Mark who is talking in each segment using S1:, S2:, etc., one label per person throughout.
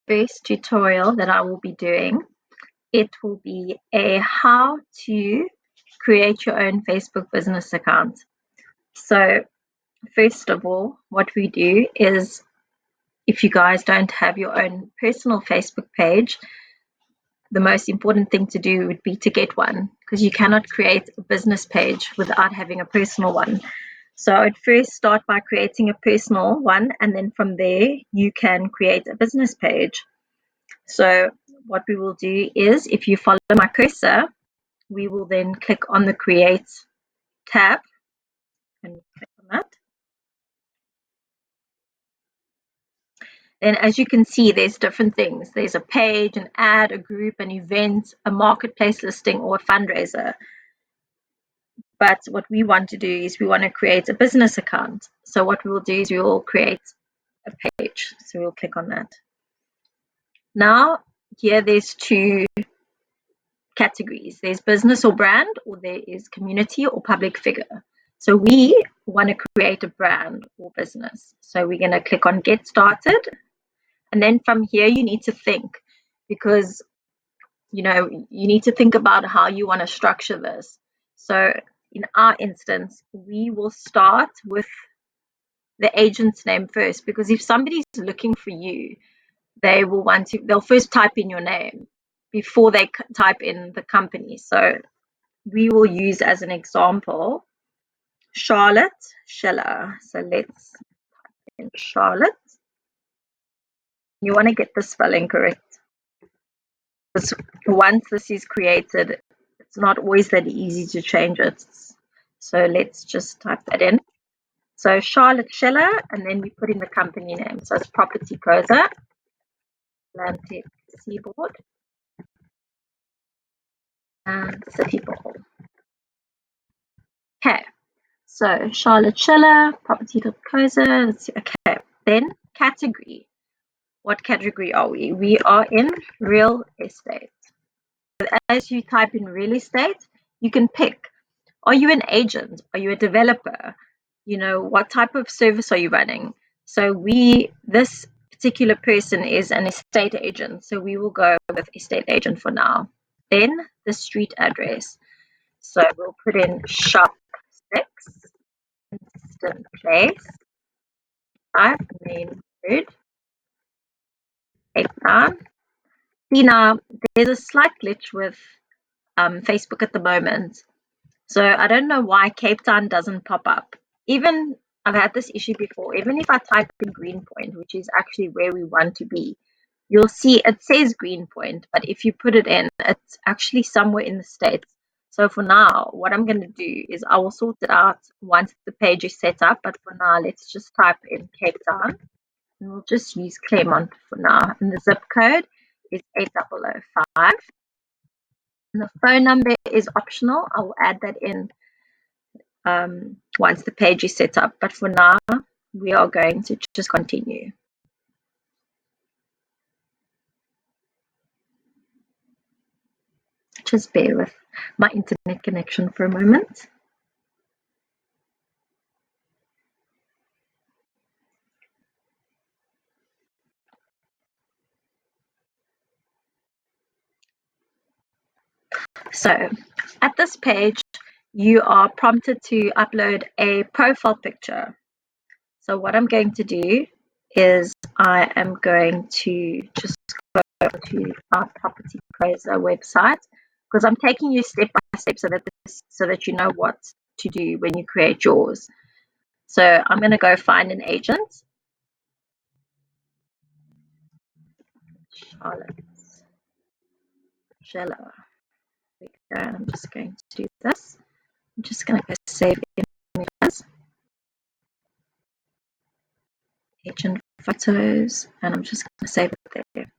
S1: first tutorial that I will be doing, it will be a how to create your own Facebook business account. So first of all, what we do is, if you guys don't have your own personal Facebook page, the most important thing to do would be to get one, because you cannot create a business page without having a personal one. So I'd first start by creating a personal one, and then from there you can create a business page. So what we will do is, if you follow my cursor, we will then click on the Create tab and click on that. Then as you can see, there's different things. There's a page, an ad, a group, an event, a marketplace listing, or a fundraiser. But what we want to do is we want to create a business account. So what we will do is we will create a page. So we'll click on that. Now, here there's two categories. There's business or brand, or there is community or public figure. So we want to create a brand or business. So we're going to click on Get Started. And then from here, you need to think, because you need to think about how you want to structure this. So in our instance, we will start with the agent's name first, because if somebody's looking for you, they'll first type in your name before they type in the company. So we will use as an example Charlotte Schiller. So let's type in Charlotte. You want to get the spelling correct, because once this is created, it's not always that easy to change it. So let's just type that in. So Charlotte Schiller, and then we put in the company name. So it's Property Koza, Atlantic Seaboard, and City Ball. Okay, so Charlotte Schiller, Property.Koza. Let's see. Okay, then category. What category are we? We are in real estate. As you type in real estate, you can pick. Are you an agent? Are you a developer? What type of service are you running? So this particular person is an estate agent. So we will go with estate agent for now. Then the street address. So we'll put in Shop 6, Instant Place, 5 Main Road, Cape Town. See, now there's a slight glitch with Facebook at the moment. So I don't know why Cape Town doesn't pop up. Even I've had this issue before. Even if I type in Greenpoint, which is actually where we want to be, you'll see it says Greenpoint, but if you put it in, it's actually somewhere in the States. So for now, what I'm going to do is I will sort it out once the page is set up. But for now, let's just type in Cape Town. And we'll just use Claremont for now. And the zip code is 8005. And the phone number is optional. I will add that in once the page is set up. But for now, we are going to just continue. Just bear with my internet connection for a moment. So at this page, you are prompted to upload a profile picture. So what I'm going to do is I am going to just go to our Property Koza website, because I'm taking you step by step so that you know what to do when you create yours. So I'm going to go find an agent. Charlotte Schiller. I'm just going to do this. I'm just going to go save images, agent photos, and I'm just going to save it there.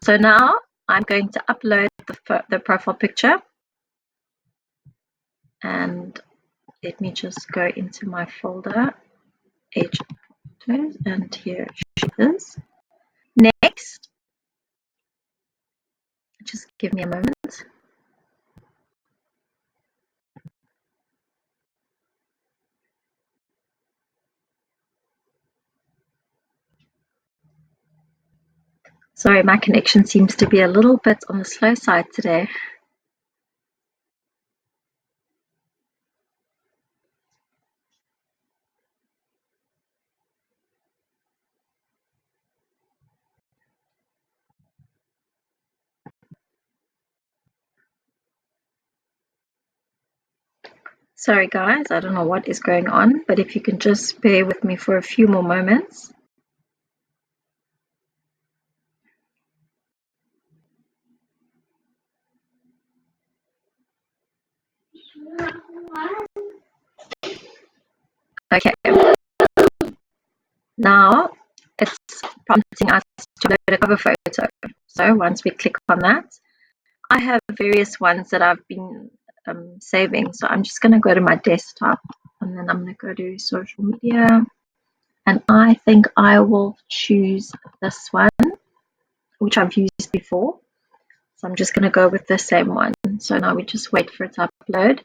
S1: So now I'm going to upload the profile picture, and let me just go into my folder, agent photos, and here she is. Next, just give me a moment. Sorry, my connection seems to be a little bit on the slow side today. Sorry guys, I don't know what is going on, but if you can just bear with me for a few more moments. Okay, now it's prompting us to upload a cover photo. So once we click on that, I have various ones that I've been saving. So I'm just going to go to my desktop and then I'm going to go to social media. And I think I will choose this one, which I've used before. So I'm just going to go with the same one. So now we just wait for it to upload.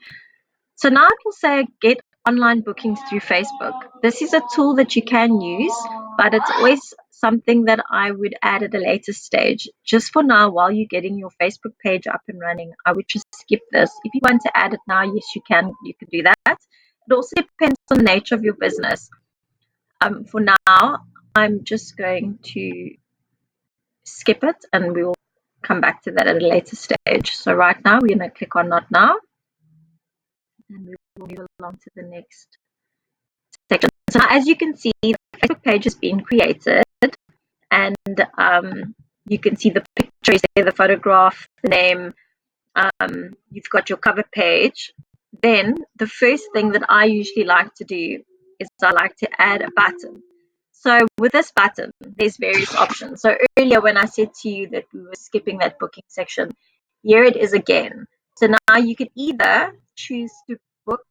S1: So now it will say get online bookings through Facebook. This is a tool that you can use, but it's always something that I would add at a later stage. Just for now, while you're getting your Facebook page up and running, I would just skip this. If you want to add it now, yes, you can do that. It also depends on the nature of your business. For now, I'm just going to skip it and we will come back to that at a later stage. So right now, we're going to click on Not Now and we will move along to the next section. So now, as you can see, the Facebook page has been created and you can see the picture is there, the photograph, the name, you've got your cover page. Then the first thing that I usually like to do is I like to add a button. So with this button, there's various options. So earlier when I said to you that we were skipping that booking section, here it is again. So now you can either choose to book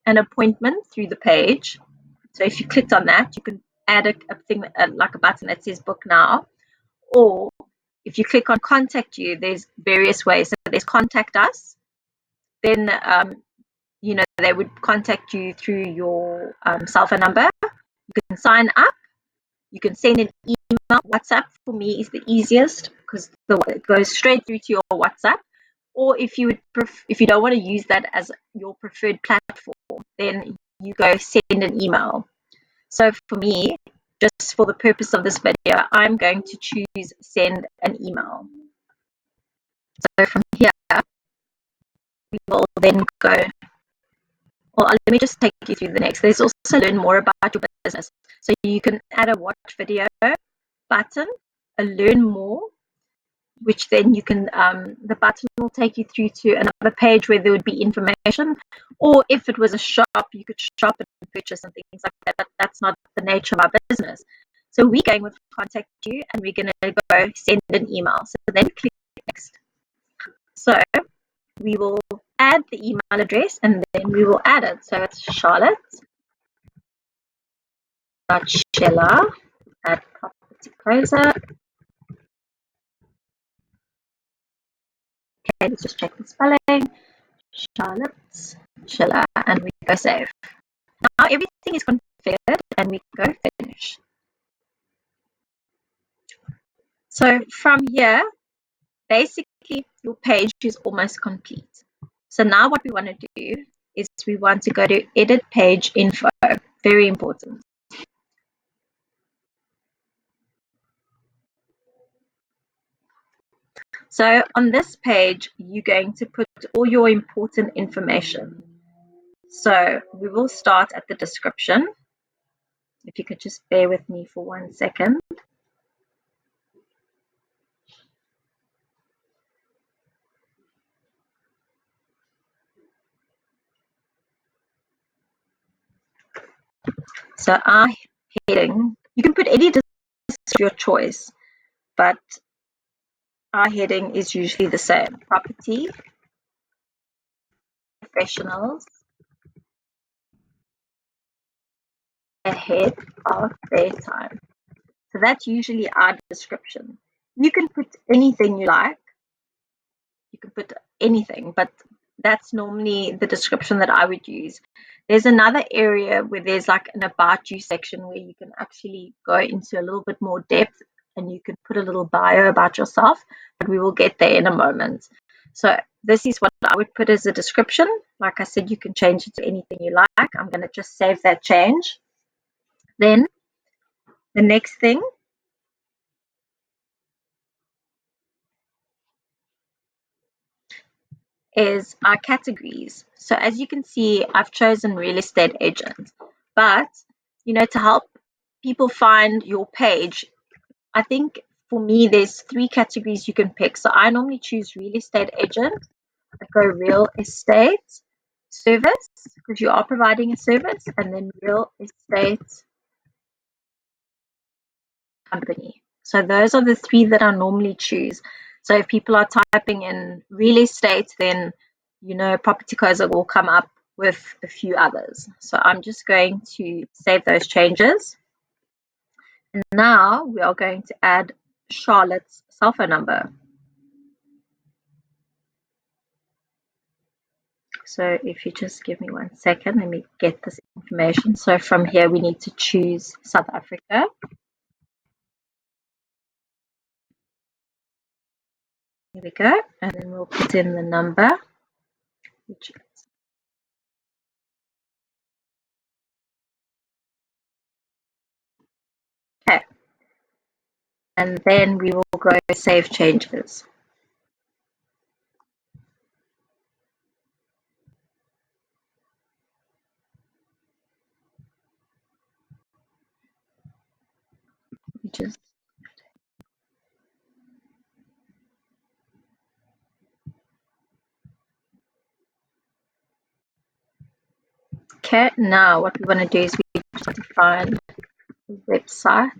S1: an appointment through the page. So if you clicked on that, you can add a thing like a button that says book now. Or if you click on contact you, there's various ways. So there's contact us. Then they would contact you through your cell phone number. You can sign up. You can send an email. WhatsApp for me is the easiest because it goes straight through to your WhatsApp. Or if you don't want to use that as your preferred platform, then you go send an email. So for me, just for the purpose of this video, I'm going to choose send an email. So from here, we will then go. Well, let me just take you through the next. There's also learn more about your business. So you can add a watch video button, a learn more, which then you can, the button will take you through to another page where there would be information. Or if it was a shop, you could shop and purchase and things like that. But that's not the nature of our business. So we're going with contact you and we're going to go send an email. So then click next. So we will add the email address and then we will add it. So it's Charlotte.Schiller@propertycloser. Okay, let's just check the spelling. Charlotte Schiller, and we go save. Now everything is configured and we go finish. So from here, basically your page is almost complete. So now what we want to do is we want to go to edit page info. Very important. So on this page, you're going to put all your important information. So we will start at the description. If you could just bear with me for 1 second. So our heading, you can put any of your choice, but our heading is usually the same. Property professionals ahead of their time. So that's usually our description. You can put anything you like. You can put anything, but that's normally the description that I would use. There's another area where there's like an about you section where you can actually go into a little bit more depth. and you can put a little bio about yourself, but we will get there in a moment. So this is what I would put as a description. Like I said, you can change it to anything you like. I'm going to just save that change. Then the next thing is our categories. So as you can see, I've chosen real estate agent, but to help people find your page, I think for me, there's 3 categories you can pick. So I normally choose real estate agent. I go real estate service because you are providing a service, and then real estate company. So those are the 3 that I normally choose. So if people are typing in real estate, then Property Coza will come up with a few others. So I'm just going to save those changes. And now we are going to add Charlotte's cell phone number. So if you just give me 1 second, let me get this information. So from here, we need to choose South Africa. Here we go. And then we'll put in the number, which is okay. And then we will go save changes. Just okay. Now what we want to do is we just define the website.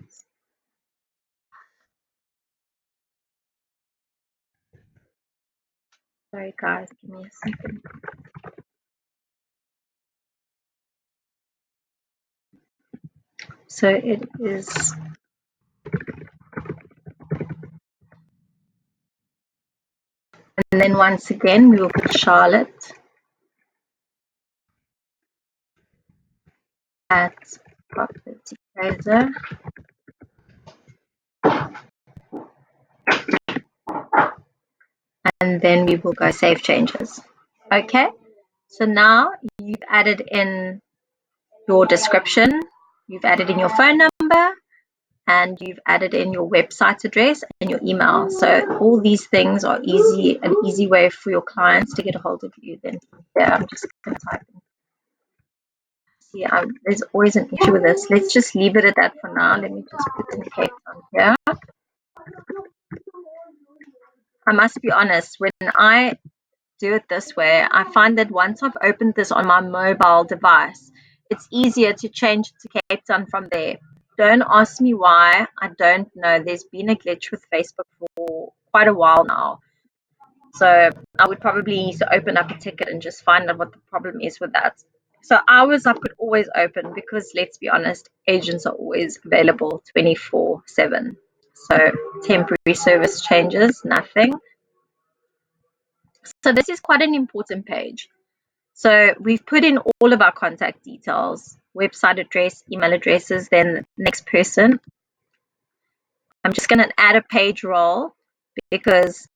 S1: Sorry guys, give me a second. So it is and then once again we will put Charlotte at Property Coza. And then we will go save changes. Okay, so now you've added in your description, you've added in your phone number, and you've added in your website address and your email. So all these things are an easy way for your clients to get a hold of you. Then yeah, I'm just going to type in. See, there's always an issue with this. Let's just leave it at that for now. Let me just put in Cape Town here. I must be honest, when I do it this way, I find that once I've opened this on my mobile device, it's easier to change it to Cape Town from there. Don't ask me why. I don't know. There's been a glitch with Facebook for quite a while now. So I would probably need to open up a ticket and just find out what the problem is with that. So hours I could always open because let's be honest, agents are always available 24/7. So temporary service changes, nothing. So this is quite an important page. So we've put in all of our contact details, website address, email addresses, then next person. I'm just going to add a page role because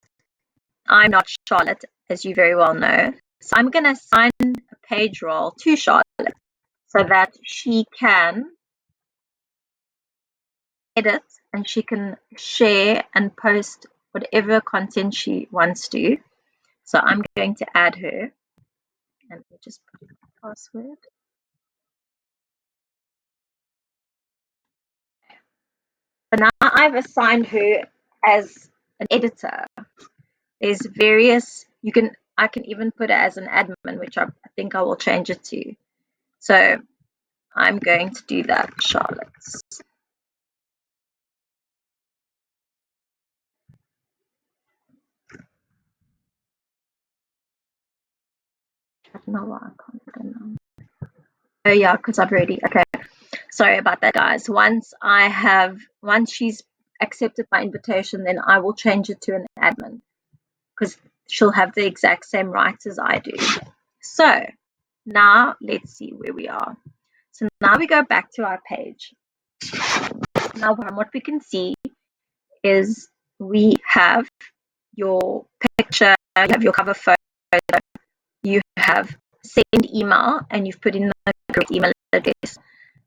S1: I'm not Charlotte, as you very well know. So I'm going to assign a page role to Charlotte so that she can edit and she can share and post whatever content she wants to. So I'm going to add her and we just put in the password. So now I've assigned her as an editor. There's various, I can even put it as an admin, which I think I will change it to. So I'm going to do that, Charlotte. I don't know why I can't put it now. Oh yeah, because I've already, okay. Sorry about that, guys. Once she's accepted my invitation, then I will change it to an admin because she'll have the exact same rights as I do. So now let's see where we are. So now we go back to our page. Now what we can see is we have your picture, you have your cover photo, you have send email, and you've put in the correct email address.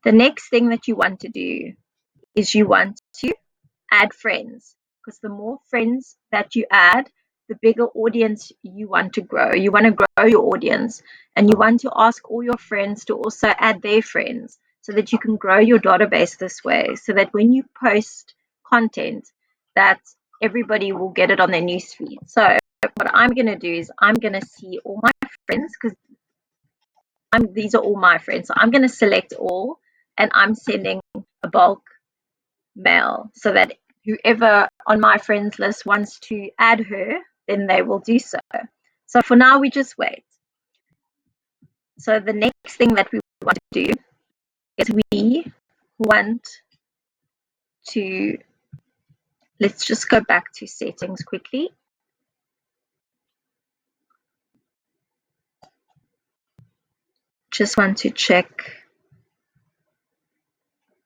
S1: The next thing that you want to do is you want to add friends, because the more friends that you add, the bigger audience you want to grow. You want to grow your audience, and you want to ask all your friends to also add their friends so that you can grow your database this way, so that when you post content, that everybody will get it on their newsfeed. So what I'm going to do is I'm going to see all my friends, because these are all my friends. So I'm going to select all, and I'm sending a bulk mail so that whoever on my friends list wants to add her, then they will do so. So for now, we just wait. So the next thing that we want to do is we want to, let's just go back to settings quickly. Just want to check.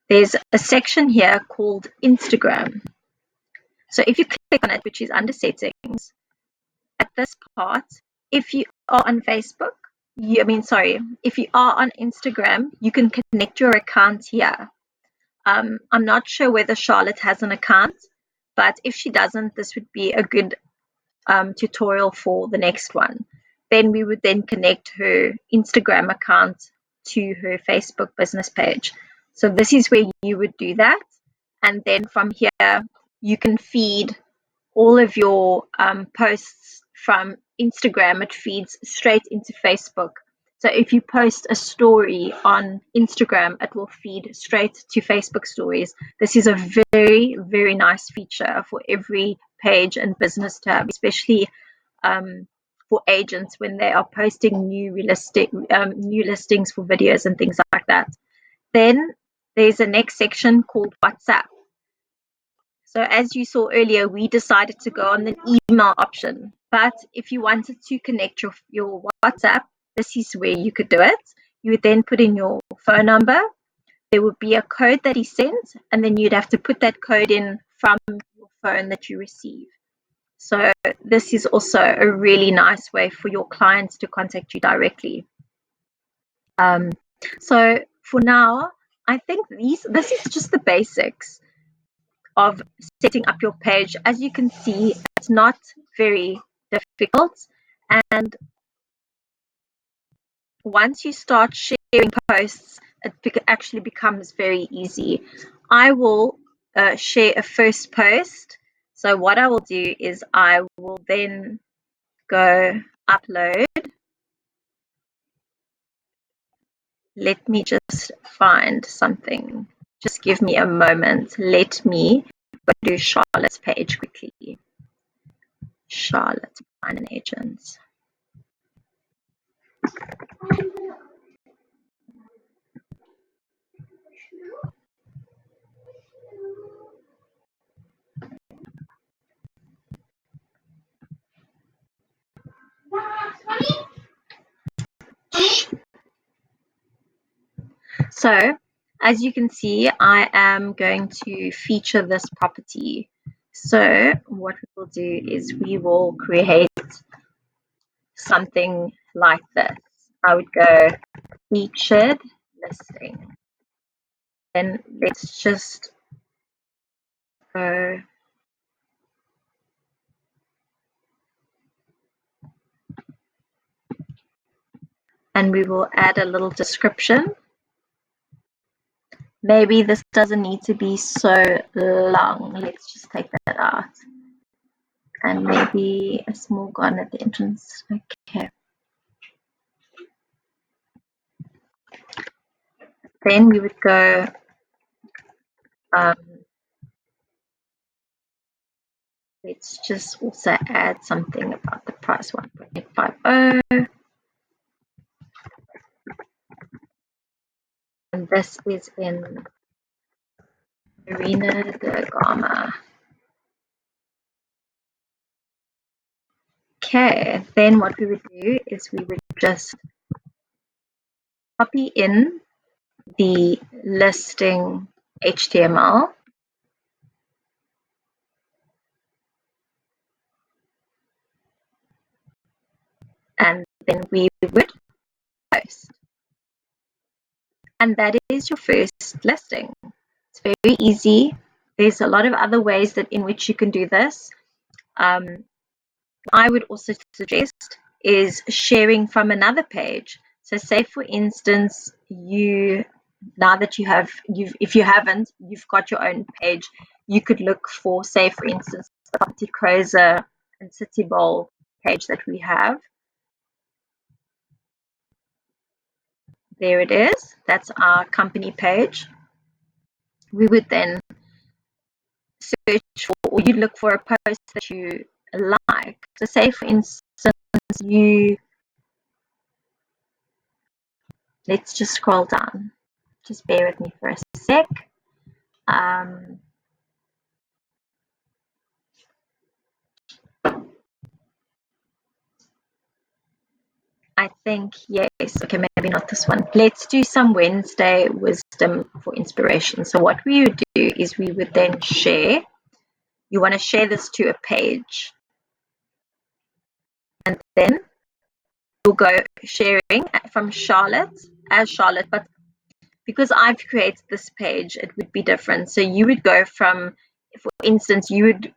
S1: There's a section here called Instagram. So if you click on it, which is under settings, at this part, if you are on Facebook, if you are on Instagram, you can connect your account here. I'm not sure whether Charlotte has an account, but if she doesn't, this would be a good tutorial for the next one. Then we would then connect her Instagram account to her Facebook business page. So this is where you would do that. And then from here, you can feed all of your posts from Instagram. It feeds straight into Facebook. So if you post a story on Instagram, it will feed straight to Facebook stories. This is a very, very nice feature for every page and business to have, especially for agents when they are posting new listings for videos and things like that. Then there's a next section called WhatsApp. So as you saw earlier, we decided to go on the email option. But if you wanted to connect your WhatsApp, this is where you could do it. You would then put in your phone number. There would be a code that he sends, and then you'd have to put that code in from your phone that you receive. So this is also a really nice way for your clients to contact you directly. So for now, I think this is just the basics of setting up your page. As you can see, it's not very difficult, and once you start sharing posts, it actually becomes very easy. I will share a first post. So what I will do is I will then go upload. Let me just find something. Just give me a moment. Let me go to Charlotte's page quickly. Charlotte, find an agent. So as you can see, I am going to feature this property. So what we will do is we will create something like this. I would go featured listing. Then let's just go and we will add a little description. Maybe this doesn't need to be so long. Let's just take that out. And maybe a small garden at the entrance. Okay. Then we would go let's just also add something about the price, 1.850. And this is in Marina de Gama. Okay, then what we would do is we would just copy in the listing HTML. and then we would post. And that is your first listing. It's very easy. There's a lot of other ways in which you can do this. I would also suggest is sharing from another page. So say for instance, now that if you haven't, you've got your own page, you could look for, say for instance, the Property Cruiser and Cityball page that we have. There it is. That's our company page. We would then search for, or you'd look for a post that you like. So say for instance, let's just scroll down. Just bear with me for a sec. I think, yes. Okay, maybe not this one. Let's do some Wednesday wisdom for inspiration. So what we would do is we would then share. You want to share this to a page. And then you'll go sharing from Charlotte as Charlotte. But because I've created this page, it would be different. So you would go from, for instance, you would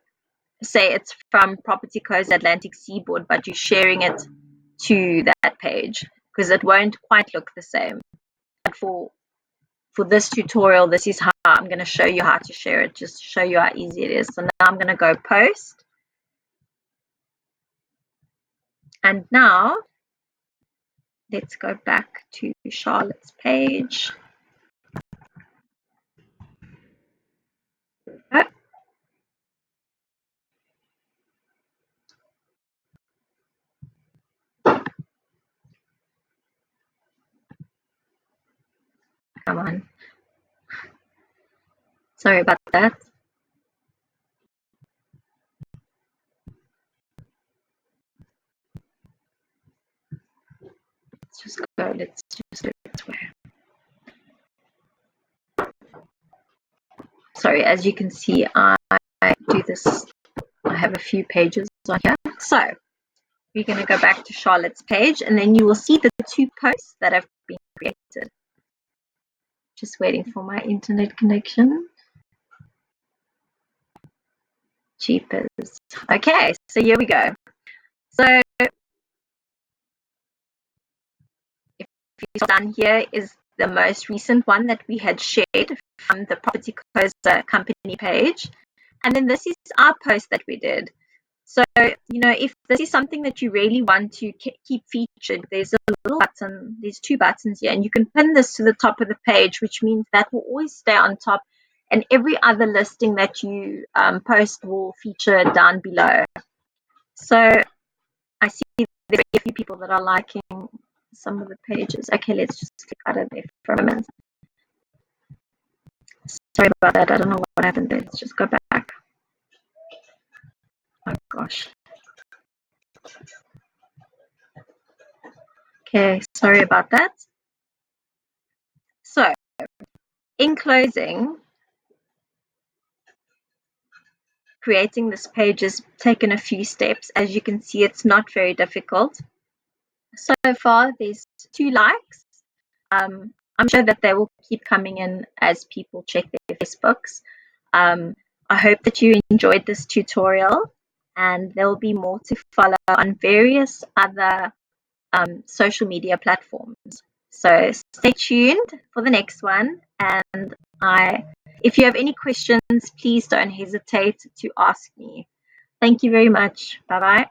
S1: say it's from Property Co's Atlantic Seaboard, but you're sharing it to that page because it won't quite look the same. But for this tutorial, this is how I'm going to show you how to share it, just to show you how easy it is. So now I'm going to go post. And now let's go back to Charlotte's page. Oh. Come on. Sorry about that. Let's just go. Let's just do it this way. Sorry, as you can see, I do this. I have a few pages on here. So we're going to go back to Charlotte's page, and then you will see the two posts that have been created. Just waiting for my internet connection. Jeepers. Okay, so here we go. So if you down here is the most recent one that we had shared from the Property Cruiser company page. And then this is our post that we did. So, if this is something that you really want to keep featured, there's a little button, there's two buttons here, and you can pin this to the top of the page, which means that will always stay on top, and every other listing that you post will feature down below. So, I see there are a few people that are liking some of the pages. Okay, let's just click out of there for a moment. Sorry about that. I don't know what happened there. Let's just go back. Oh, gosh. Okay, sorry about that. So, in closing, creating this page has taken a few steps. As you can see, it's not very difficult. So far, there's 2 likes. I'm sure that they will keep coming in as people check their Facebooks. I hope that you enjoyed this tutorial, and there will be more to follow on various other social media platforms. So stay tuned for the next one, and if you have any questions, please don't hesitate to ask me. Thank you very much. Bye-bye.